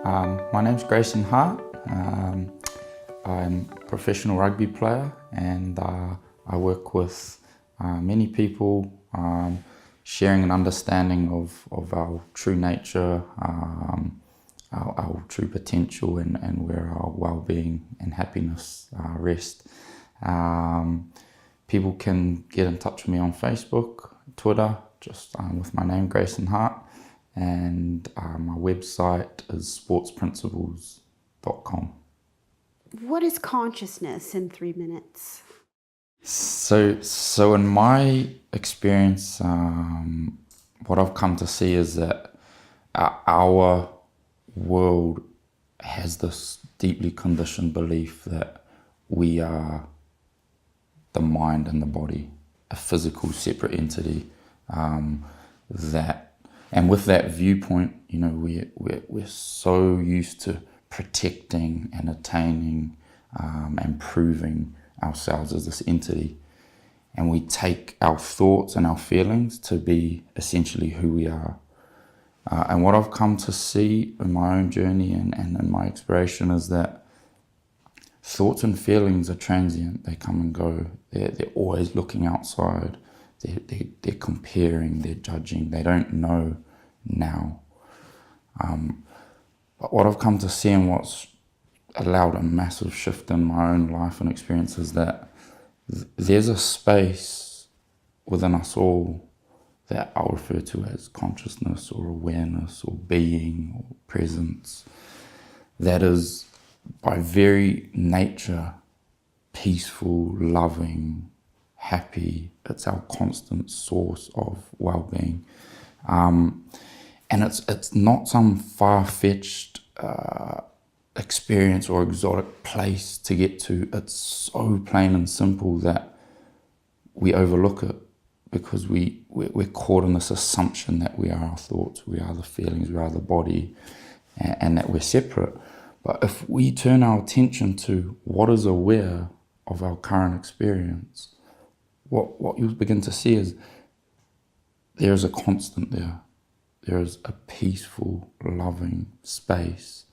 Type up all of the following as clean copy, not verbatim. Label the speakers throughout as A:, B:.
A: My name's Grayson Hart. I'm a professional rugby player, and I work with many people, sharing an understanding of our true nature, our true potential, and where our well-being and happiness rest. People can get in touch with me on Facebook, Twitter, just with my name, Grayson Hart, and my website is sportsprinciples.com.
B: What is consciousness in 3 minutes?
A: So in my experience, what I've come to see is that our world has this deeply conditioned belief that we are the mind and the body, a physical separate entity, and with that viewpoint, we're so used to protecting and attaining and proving ourselves as this entity. And we take our thoughts and our feelings to be essentially who we are. And what I've come to see in my own journey and in my exploration is that thoughts and feelings are transient. They come and go. They're always looking outside. They're comparing, they're judging. They don't know now. But what I've come to see and what's allowed a massive shift in my own life and experience is that there's a space within us all that I'll refer to as consciousness or awareness or being or presence that is by very nature peaceful, loving, happy. It's our constant source of well-being. And it's not some far-fetched experience or exotic place to get to. It's so plain and simple that we overlook it because we're caught in this assumption that we are our thoughts, we are the feelings, we are the body, and that we're separate. But if we turn our attention to what is aware of our current experience, what you'll begin to see is there is a constant there. There is a peaceful, loving space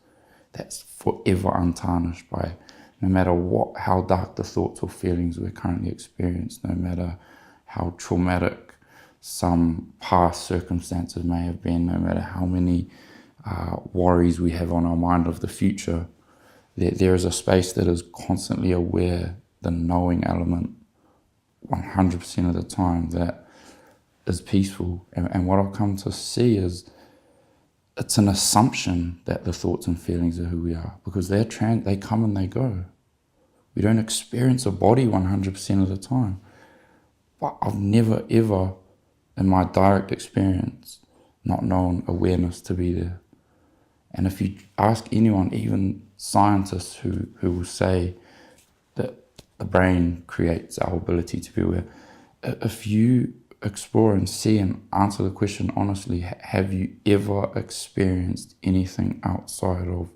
A: that's forever untarnished by no matter how dark the thoughts or feelings we're currently experiencing, no matter how traumatic some past circumstances may have been, no matter how many worries we have on our mind of the future, there is a space that is constantly aware, the knowing element, 100% of the time, that is peaceful. And what I've come to see is it's an assumption that the thoughts and feelings are who we are because they come and they go. We don't experience a body 100% of the time. But I've never ever in my direct experience not known awareness to be there. And if you ask anyone, even scientists who will say that the brain creates our ability to be aware, if you explore and see and answer the question honestly, have you ever experienced anything outside of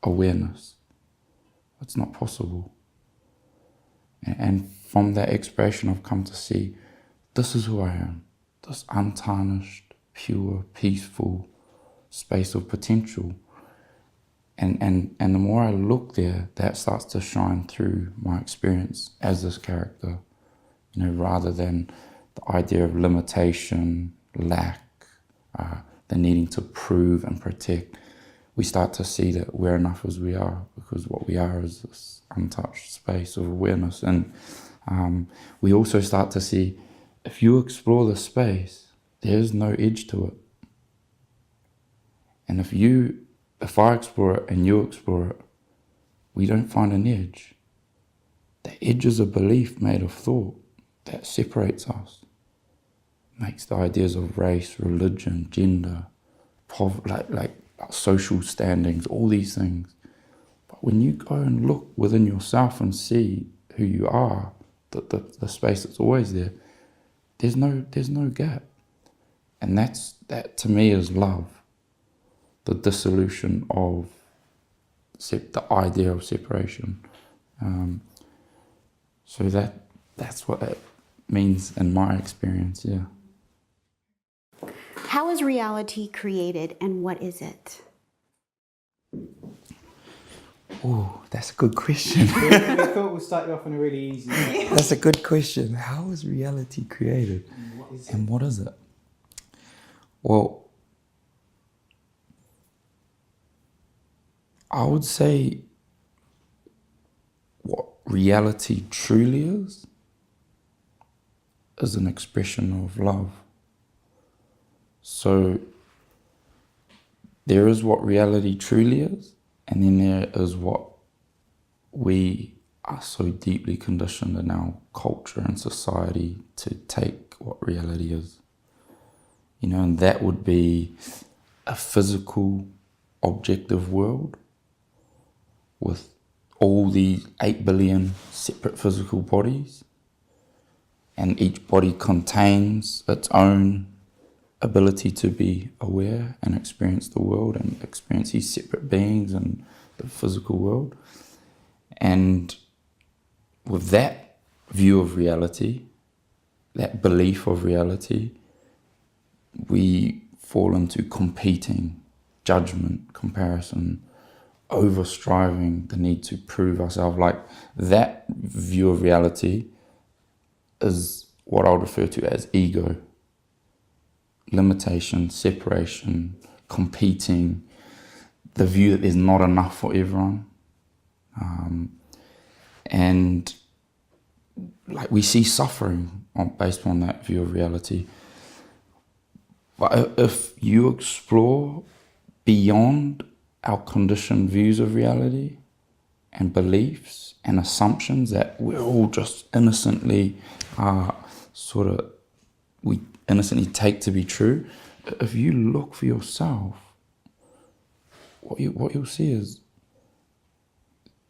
A: awareness? It's not possible. And from that exploration, I've come to see this is who I am, this untarnished, pure, peaceful space of potential. And the more I look there, that starts to shine through my experience as this character, rather than the idea of limitation, lack, the needing to prove and protect. We start to see that we're enough as we are because what we are is this untouched space of awareness. And we also start to see if you explore the space, there's no edge to it. And if I explore it and you explore it, we don't find an edge. The edge is a belief made of thought that separates us. Makes the ideas of race, religion, gender, poverty, like social standings, all these things. But when you go and look within yourself and see who you are, the space that's always there, there's no gap. And that to me is love. The dissolution of the idea of separation. So that's what it means in my experience, yeah.
B: How is reality created and what is it?
A: Oh, that's a good question.
C: We thought we'll start you off on a really easy one.
A: That's a good question. How is reality created?
C: And what is it?
A: Well, I would say what reality truly is an expression of love. So there is what reality truly is, and then there is what we are so deeply conditioned in our culture and society to take what reality is. You know, and that would be a physical, objective world with all these 8 billion separate physical bodies, and each body contains its own ability to be aware and experience the world and experience these separate beings in the physical world. And with that view of reality, that belief of reality, we fall into competing, judgment, comparison, over-striving, the need to prove ourselves. Like, that view of reality is what I would refer to as ego. Limitation, separation, competing, the view that there's not enough for everyone. And like, we see suffering based on that view of reality. But if you explore beyond our conditioned views of reality and beliefs and assumptions that we're all just innocently we innocently take to be true, if you look for yourself, what you'll see is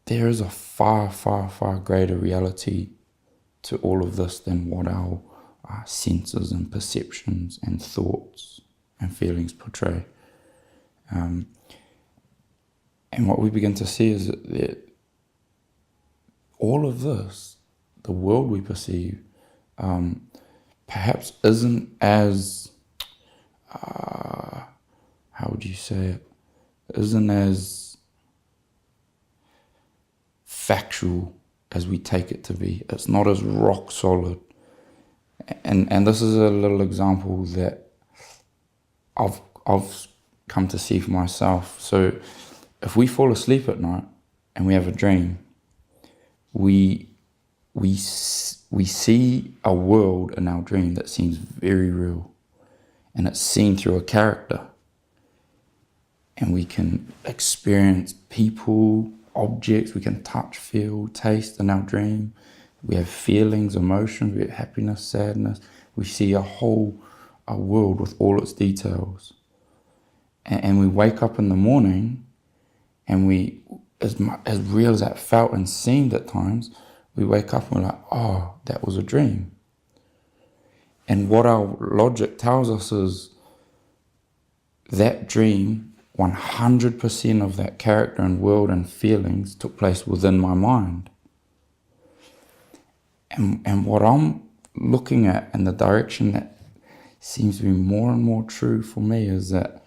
A: there is a far, far, far greater reality to all of this than what our senses and perceptions and thoughts and feelings portray. And what we begin to see is that all of this, the world we perceive, perhaps isn't as, how would you say it, isn't as factual as we take it to be. It's not as rock solid. And this is a little example that I've come to see for myself. So if we fall asleep at night and we have a dream, we see a world in our dream that seems very real, and it's seen through a character, and we can experience people, objects, we can touch, feel, taste in our dream. We have feelings, emotions, we have happiness, sadness. We see a world with all its details. And we wake up in the morning, and we, as real as that felt and seemed at times, we wake up and we're like, oh, that was a dream. And what our logic tells us is that dream, 100% of that character and world and feelings took place within my mind. And what I'm looking at, and the direction that seems to be more and more true for me, is that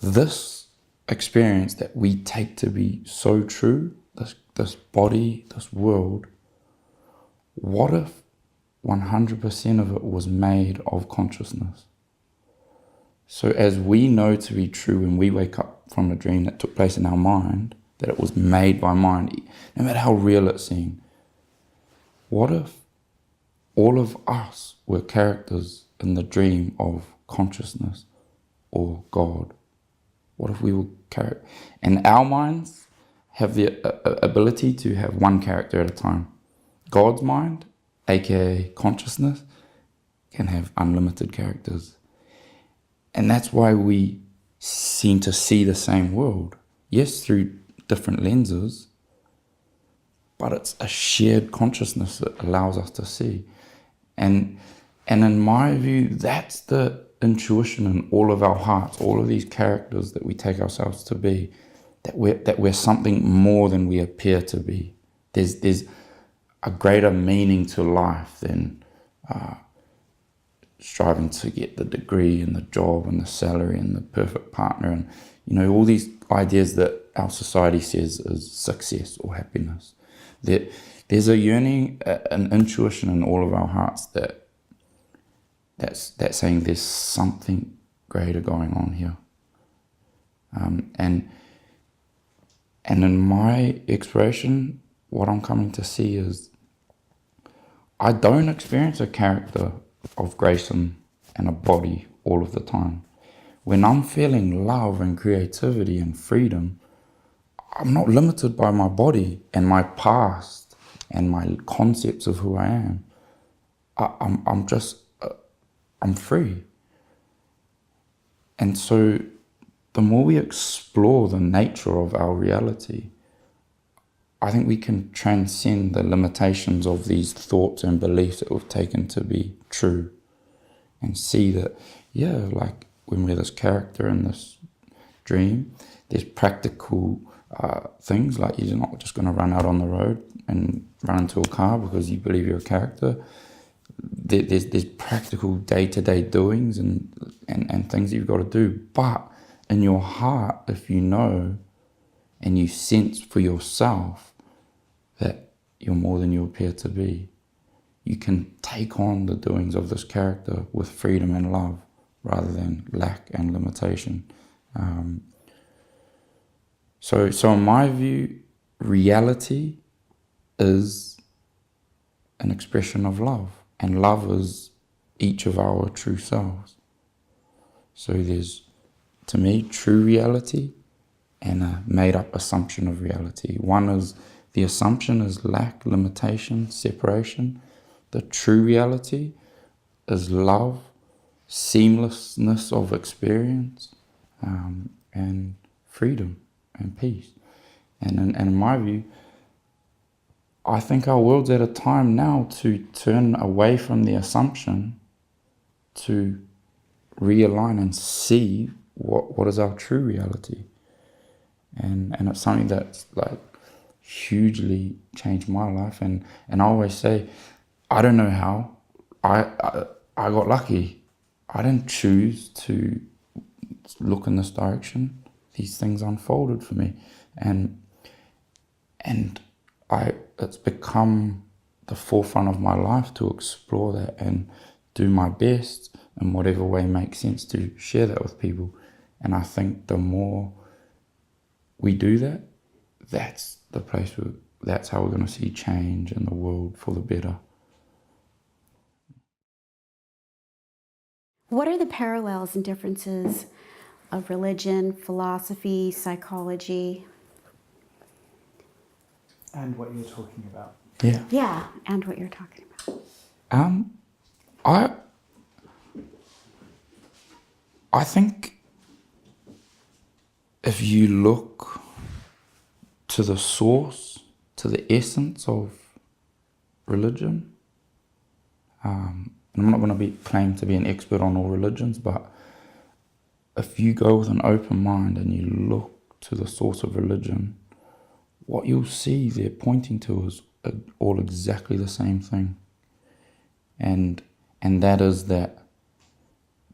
A: this experience that we take to be so true, this body, this world, what if 100% of it was made of consciousness? So as we know to be true when we wake up from a dream that took place in our mind, that it was made by mind, no matter how real it seemed, what if all of us were characters in the dream of consciousness or God? What if we were characters? And our minds have the ability to have one character at a time. God's mind, aka consciousness, can have unlimited characters. And that's why we seem to see the same world. Yes, through different lenses, but it's a shared consciousness that allows us to see. And in my view, that's the intuition in all of our hearts, all of these characters that we take ourselves to be, that we're something more than we appear to be. There's a greater meaning to life than striving to get the degree and the job and the salary and the perfect partner, and all these ideas that our society says is success or happiness. There's a yearning, an intuition in all of our hearts that's saying there's something greater going on here. And in my exploration, what I'm coming to see is I don't experience a character of Grayson and a body all of the time. When I'm feeling love and creativity and freedom, I'm not limited by my body and my past and my concepts of who I am. I'm free. And so the more we explore the nature of our reality, I think we can transcend the limitations of these thoughts and beliefs that we've taken to be true and see that, yeah, like when we're this character in this dream, there's practical things, like you're not just going to run out on the road and run into a car because you believe you're a character. There's practical day-to-day doings and things that you've got to do. But in your heart, if you know and you sense for yourself that you're more than you appear to be, you can take on the doings of this character with freedom and love rather than lack and limitation. So in my view, reality is an expression of love, and love is each of our true selves. So there's, to me, true reality and a made-up assumption of reality. One is, the assumption is lack, limitation, separation. The true reality is love, seamlessness of experience, and freedom and peace. And in my view, I think our world's at a time now to turn away from the assumption to realign and see what is our true reality. And it's something that's like hugely changed my life. And I always say, I don't know how. I got lucky. I didn't choose to look in this direction. These things unfolded for me. And it's become the forefront of my life to explore that and do my best in whatever way makes sense to share that with people. And I think the more we do that, that's the place that's how we're going to see change in the world for the better.
B: What are the parallels and differences of religion, philosophy, psychology?
C: And what you're talking about.
A: Yeah.
B: Yeah, and what you're talking about.
A: I think if you look to the source, to the essence of religion, and I'm not going to claim to be an expert on all religions, but if you go with an open mind and you look to the source of religion, what you'll see they're pointing to is all exactly the same thing. And that is that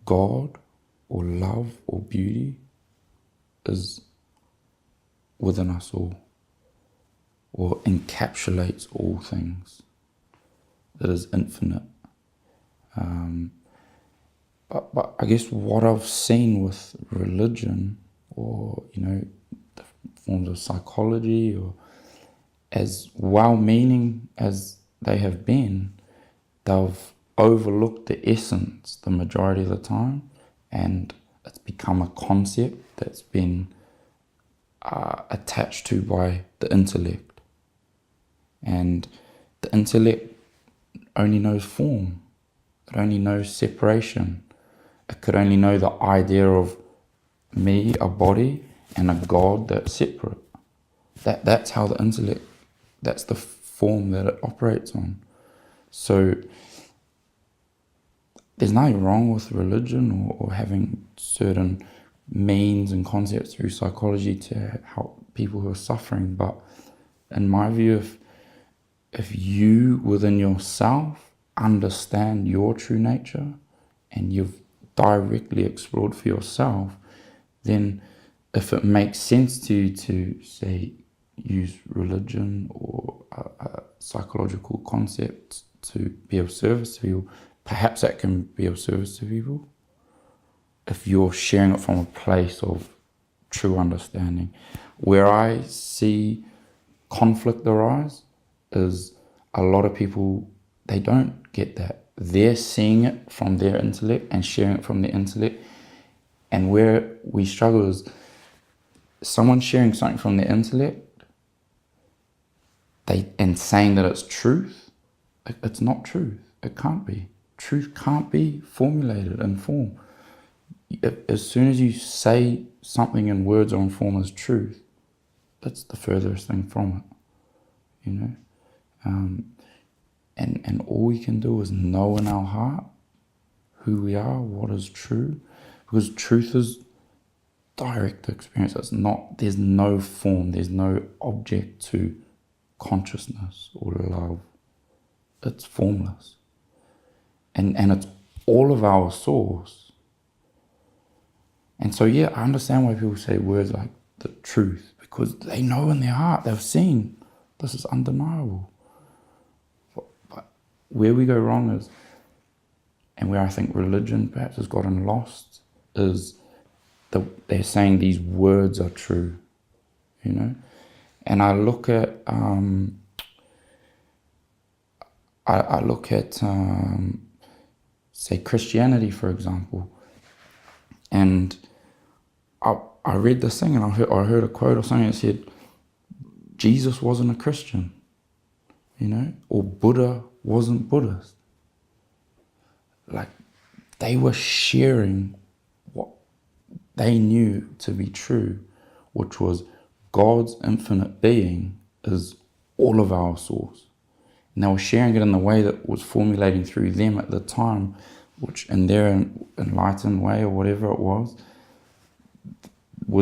A: God or love or beauty is within us all, or encapsulates all things. It is infinite. But I guess what I've seen with religion, or the forms of psychology, or as well-meaning as they have been, they've overlooked the essence the majority of the time, and it's become a concept that's been attached to by the intellect. And the intellect only knows form. It only knows separation. It could only know the idea of me, a body, and a God that's separate. That's how the intellect, that's the form that it operates on. So there's nothing wrong with religion or having certain means and concepts through psychology to help people who are suffering. But in my view, if you within yourself understand your true nature and you've directly explored for yourself, then if it makes sense to you to, say, use religion or a psychological concept to be of service to people, perhaps that can be of service to people. If you're sharing it from a place of true understanding. Where I see conflict arise is a lot of people, they don't get that. They're seeing it from their intellect and sharing it from their intellect. And where we struggle is someone sharing something from their intellect and saying that it's truth. It's not truth. It can't be. Truth can't be formulated in form. As soon as you say something in words or in form as truth, that's the furthest thing from it, you know. And all we can do is know in our heart who we are, what is true, because truth is direct experience. It's not. There's no form. There's no object to consciousness or love. It's formless, and it's all of our source. And so, yeah, I understand why people say words like the truth, because they know in their heart, they've seen this is undeniable. But where we go wrong is, and where I think religion perhaps has gotten lost, is they're saying these words are true, you know? And I look at, say, Christianity, for example, and I read this thing and I heard a quote or something that said, Jesus wasn't a Christian, you know, or Buddha wasn't Buddhist. Like, they were sharing what they knew to be true, which was God's infinite being is all of our source. And they were sharing it in the way that was formulating through them at the time, which in their enlightened way or whatever it was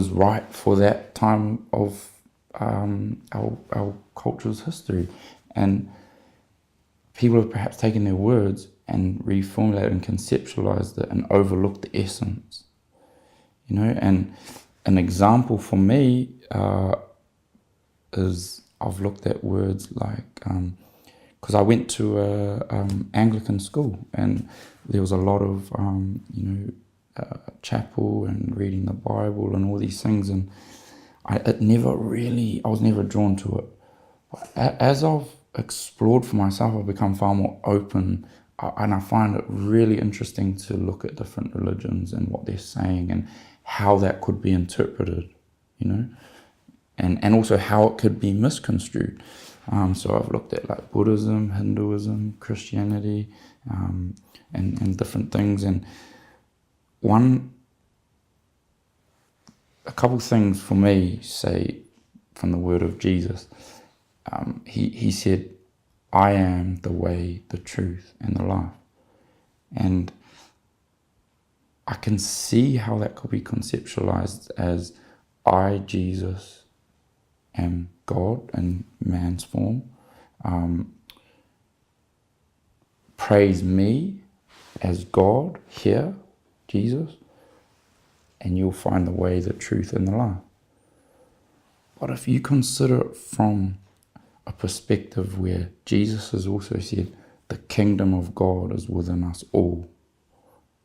A: right for that time of our culture's history. And people have perhaps taken their words and reformulated and conceptualized it and overlooked the essence, you know. And an example for me is I've looked at words like, because I went to a Anglican school, and there was a lot of chapel and reading the Bible and all these things, and I was never drawn to it. But as I've explored for myself, I've become far more open, and I find it really interesting to look at different religions and what they're saying and how that could be interpreted, you know, and also how it could be misconstrued. So I've looked at like Buddhism, Hinduism, Christianity, and different things. And a couple things for me, say, from the word of Jesus. He said, I am the way, the truth, and the life. And I can see how that could be conceptualized as I, Jesus, am God in man's form. Praise me as God here, Jesus, and you'll find the way, the truth, and the life. But if you consider it from a perspective where Jesus has also said, the kingdom of God is within us all,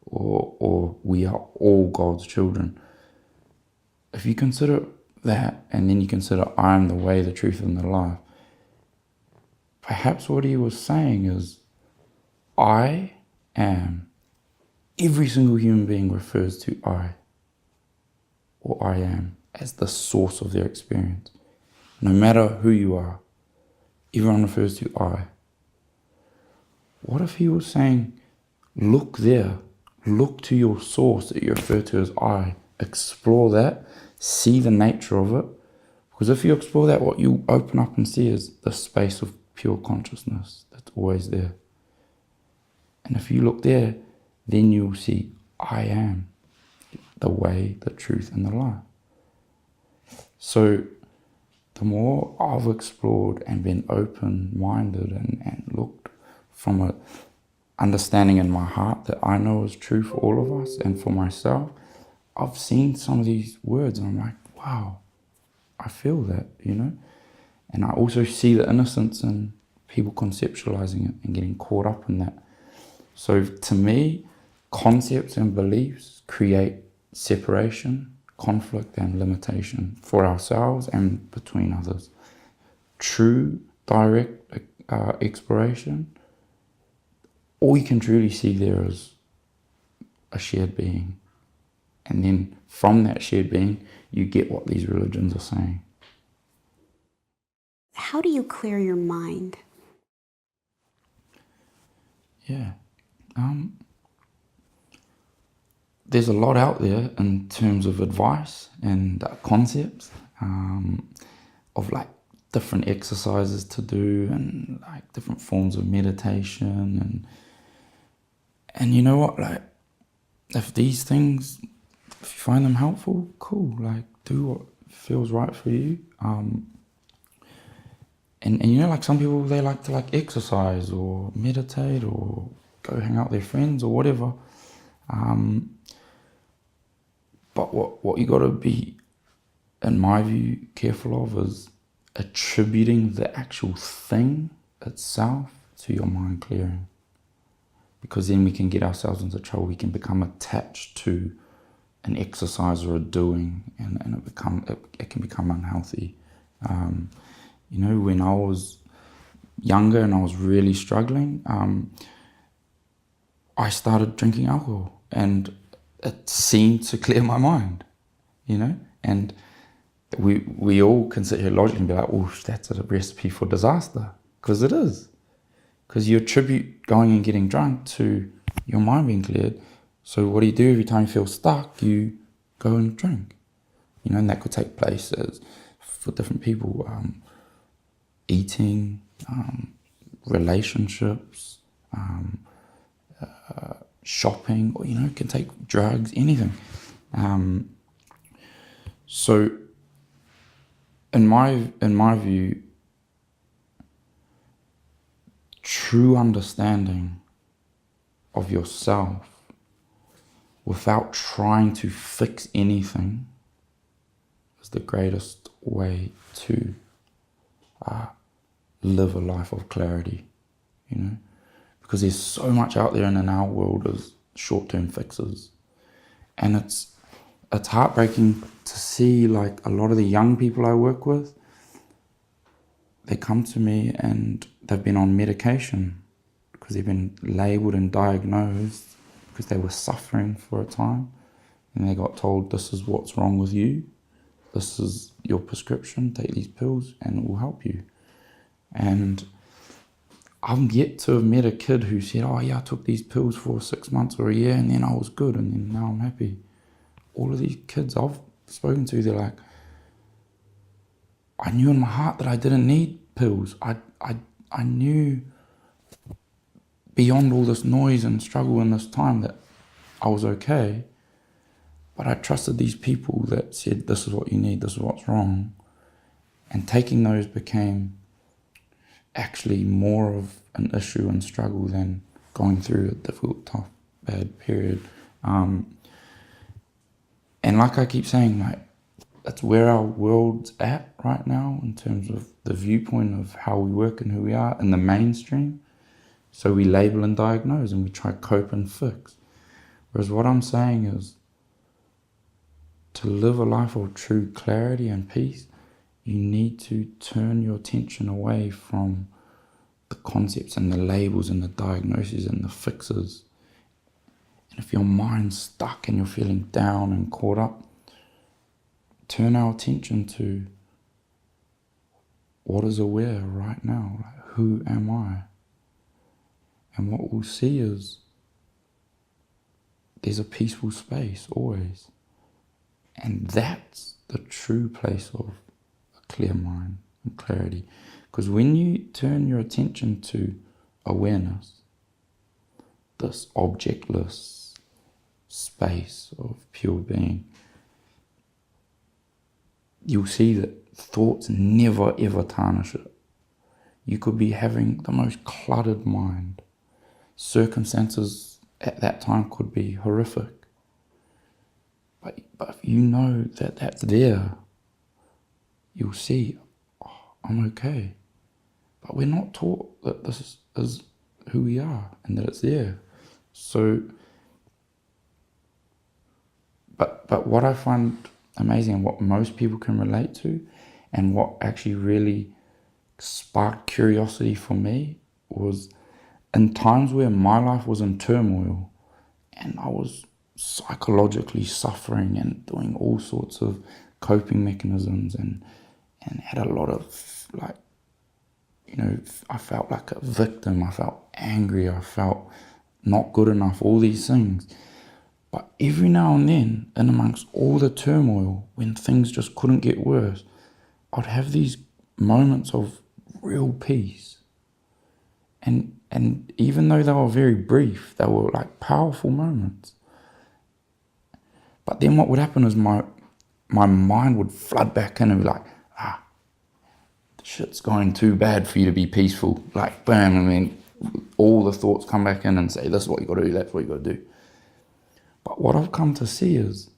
A: or we are all God's children. If you consider that, and then you consider I am the way, the truth, and the life, perhaps what he was saying is, I am. Every single human being refers to I, or I am, as the source of their experience. No matter who you are, everyone refers to I. What if he was saying, look there, look to your source that you refer to as I, explore that, see the nature of it, because if you explore that, what you open up and see is the space of pure consciousness that's always there. And if you look there, then you'll see I am the way, the truth, and the life. So the more I've explored and been open-minded and looked from an understanding in my heart that I know is true for all of us and for myself, I've seen some of these words and I'm like, wow, I feel that, you know? And I also see the innocence in people conceptualizing it and getting caught up in that. So to me, concepts and beliefs create separation, conflict and limitation for ourselves and between others. True, direct exploration, all you can truly see there is a shared being. And then from that shared being, you get what these religions are saying.
B: How do you clear your mind?
A: Yeah. There's a lot out there in terms of advice and concepts of like different exercises to do and like different forms of meditation and you know what, like if these things, if you find them helpful, cool, like do what feels right for you. And you know, like some people, they like to like exercise or meditate or go hang out with their friends or whatever. But what you got to be, in my view, careful of is attributing the actual thing itself to your mind clearing. Because then we can get ourselves into trouble. We can become attached to an exercise or a doing, and it can become unhealthy. You know, when I was younger and I was really struggling, I started drinking alcohol, and it seemed to clear my mind, you know. And we all can sit here logically and be like, oh, that's a recipe for disaster, because it is. Because you attribute going and getting drunk to your mind being cleared. So what do you do every time you feel stuck? You go and drink. You know, and that could take place for different people. Eating, relationships, shopping, or, you know, it can take drugs, anything. So in my view, true understanding of yourself without trying to fix anything is the greatest way to live a life of clarity, you know, because there's so much out there in our world of short-term fixes, and it's heartbreaking to see, like, a lot of the young people I work with, they come to me and they've been on medication because they've been labelled and diagnosed because they were suffering for a time, and they got told, this is what's wrong with you, this is your prescription, take these pills and it will help you. And I've yet to have met a kid who said, oh yeah, I took these pills for 6 months or a year and then I was good and then now I'm happy. All of these kids I've spoken to, they're like, I knew in my heart that I didn't need pills. I knew beyond all this noise and struggle in this time that I was okay. But I trusted these people that said, this is what you need, this is what's wrong. And taking those became actually more of an issue and struggle than going through a difficult, tough, bad period. And like I keep saying, like, that's where our world's at right now in terms of the viewpoint of how we work and who we are in the mainstream. So we label and diagnose and we try to cope and fix. Whereas what I'm saying is, to live a life of true clarity and peace, you need to turn your attention away from the concepts and the labels and the diagnoses and the fixes. And if your mind's stuck and you're feeling down and caught up, turn our attention to what is aware right now. Like, who am I? And what we'll see is there's a peaceful space always. And that's the true place of a clear mind and clarity. Because when you turn your attention to awareness, this objectless space of pure being, you'll see that thoughts never ever tarnish it. You could be having the most cluttered mind. Circumstances at that time could be horrific. But But if you know that that's there, you'll see, oh, I'm okay. But we're not taught that this is who we are and that it's there. So, but what I find amazing and what most people can relate to, and what actually really sparked curiosity for me, was in times where my life was in turmoil and I was psychologically suffering and doing all sorts of coping mechanisms and had a lot of, like, you know, I felt like a victim, I felt angry, I felt not good enough, all these things. But every now and then, in amongst all the turmoil, when things just couldn't get worse, I'd have these moments of real peace. And even though they were very brief, they were like powerful moments. But then what would happen is my mind would flood back in and be like, shit's going too bad for you to be peaceful. Like, bam, I mean, all the thoughts come back in and say, this is what you got to do, that's what you got to do. But what I've come to see is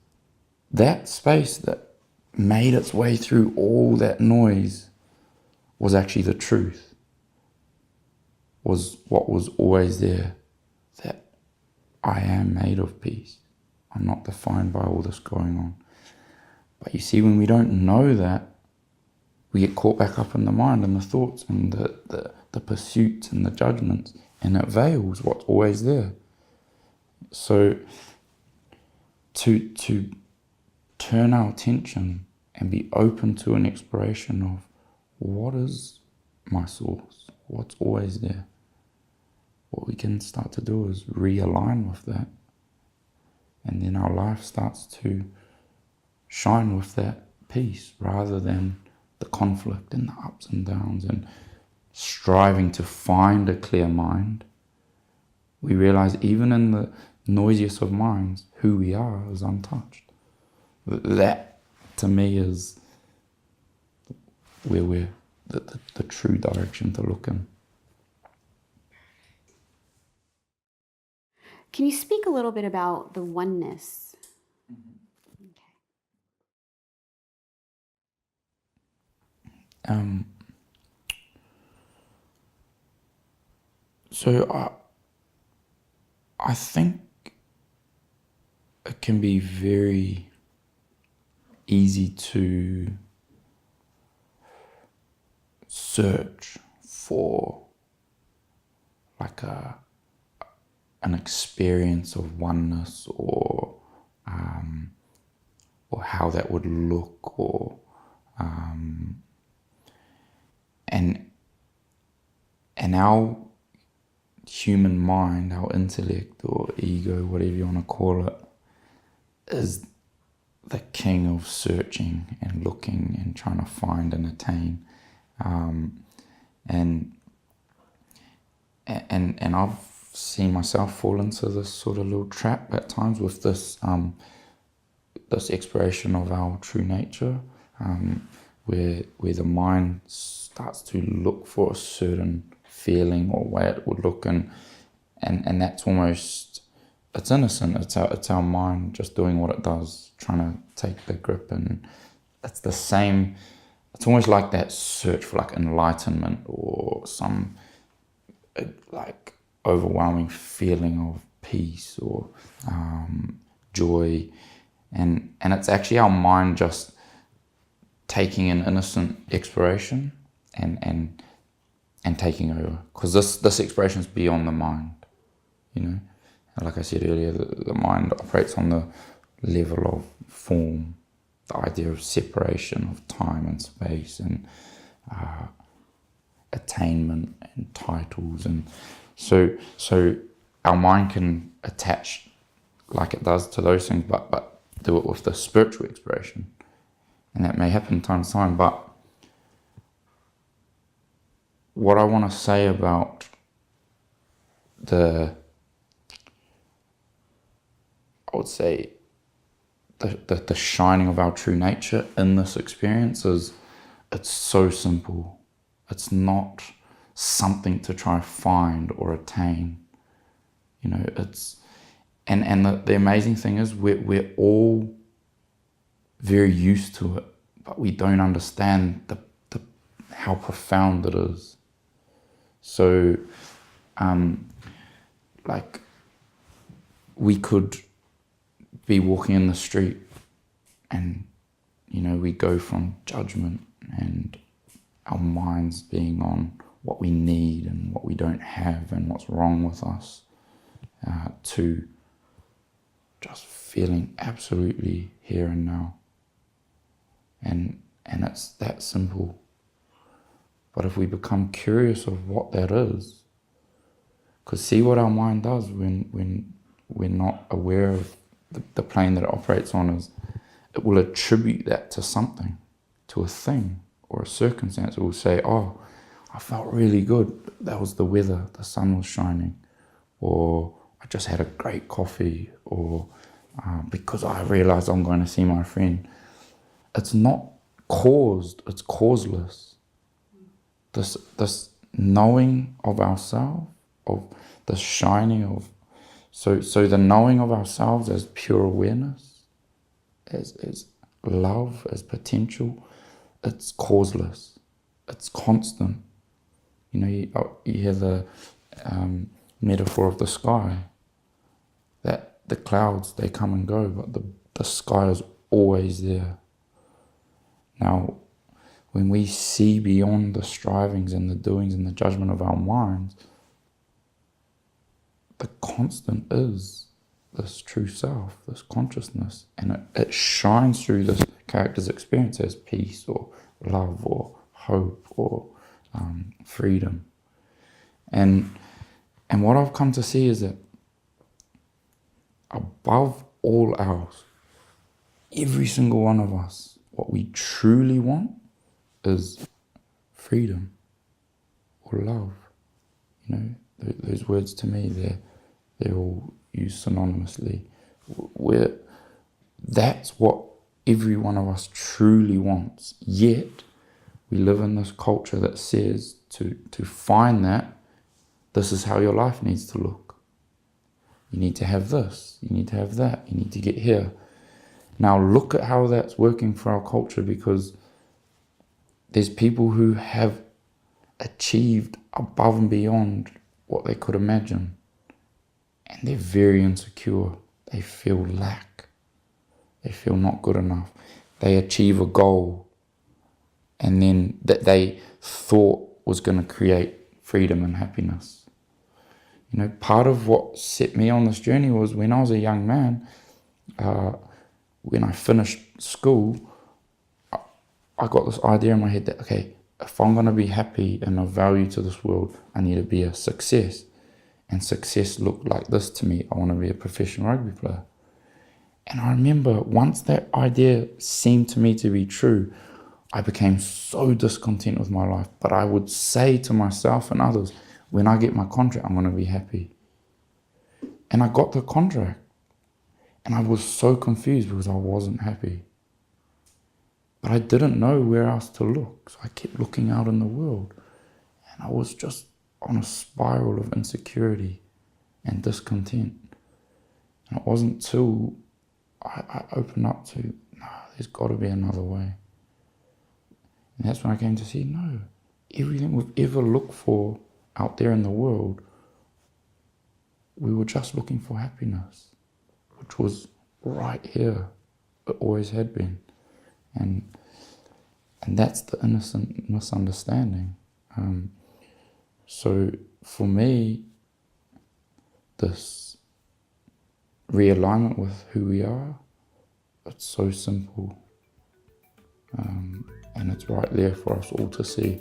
A: that space that made its way through all that noise was actually the truth, was what was always there, that I am made of peace. I'm not defined by all this going on. But you see, when we don't know that, we get caught back up in the mind and the thoughts and the pursuits and the judgments, and it veils what's always there. So to turn our attention and be open to an exploration of what is my source, what's always there, what we can start to do is realign with that, and then our life starts to shine with that peace rather than the conflict and the ups and downs and striving to find a clear mind. We realize even in the noisiest of minds, who we are is untouched. That, to me, is where we're the true direction to look in.
B: Can you speak a little bit about the oneness?
A: So I think it can be very easy to search for like an experience of oneness, or how that would look, or and our human mind, our intellect or ego, whatever you want to call it, is the king of searching and looking and trying to find and attain. And I've seen myself fall into this sort of little trap at times with this this exploration of our true nature, where the mind starts to look for a certain feeling or way it would look, and that's almost, it's innocent. It's our mind just doing what it does, trying to take the grip, and it's the same. It's almost like that search for like enlightenment or some like overwhelming feeling of peace or joy, and it's actually our mind just taking an innocent exploration and taking over, because this exploration is beyond the mind, you know. And like I said earlier, the mind operates on the level of form, the idea of separation of time and space, and attainment and titles, and so our mind can attach like it does to those things, but do it with the spiritual exploration, and that may happen time to time. But what I want to say about I would say the shining of our true nature in this experience is, it's so simple. It's not something to try to find or attain. You know, it's and the amazing thing is we're all very used to it, but we don't understand how profound it is. So, like, we could be walking in the street and, we go from judgment and our minds being on what we need and what we don't have and what's wrong with us, to just feeling absolutely here and now. And it's that simple. But if we become curious of what that is, because see what our mind does when we're not aware of the plane that it operates on is, it will attribute that to something, to a thing or a circumstance. It will say, oh, I felt really good. That was the weather, the sun was shining, or I just had a great coffee, or because I realized I'm going to see my friend. It's not caused, it's causeless. This knowing of ourselves, of the shining of, so the knowing of ourselves as pure awareness, as love, as potential, it's causeless, it's constant. You hear the metaphor of the sky, that the clouds, they come and go, but the sky is always there. Now, when we see beyond the strivings and the doings and the judgment of our minds, the constant is this true self, this consciousness, and it shines through this character's experience as peace or love or hope or freedom. And what I've come to see is that above all else, every single one of us, what we truly want is freedom or love. Those words to me, they're all used synonymously. That's what every one of us truly wants. Yet we live in this culture that says to find that, this is how your life needs to look. You need to have this, you need to have that, you need to get here. Now look at how that's working for our culture, because there's people who have achieved above and beyond what they could imagine. And they're very insecure. They feel lack. They feel not good enough. They achieve a goal and then that they thought was going to create freedom and happiness. Part of what set me on this journey was when I was a young man, when I finished school, I got this idea in my head that, okay, if I'm going to be happy and of value to this world, I need to be a success. And success looked like this to me. I want to be a professional rugby player. And I remember once that idea seemed to me to be true, I became so discontent with my life. But I would say to myself and others, when I get my contract, I'm going to be happy. And I got the contract. And I was so confused because I wasn't happy. But I didn't know where else to look. So I kept looking out in the world. And I was just on a spiral of insecurity and discontent. And it wasn't till I opened up to, no, there's got to be another way. And that's when I came to see, no, everything we've ever looked for out there in the world, we were just looking for happiness, which was right here. It always had been. And that's the innocent misunderstanding. So for me, this realignment with who we are, it's so simple. And it's right there for us all to see.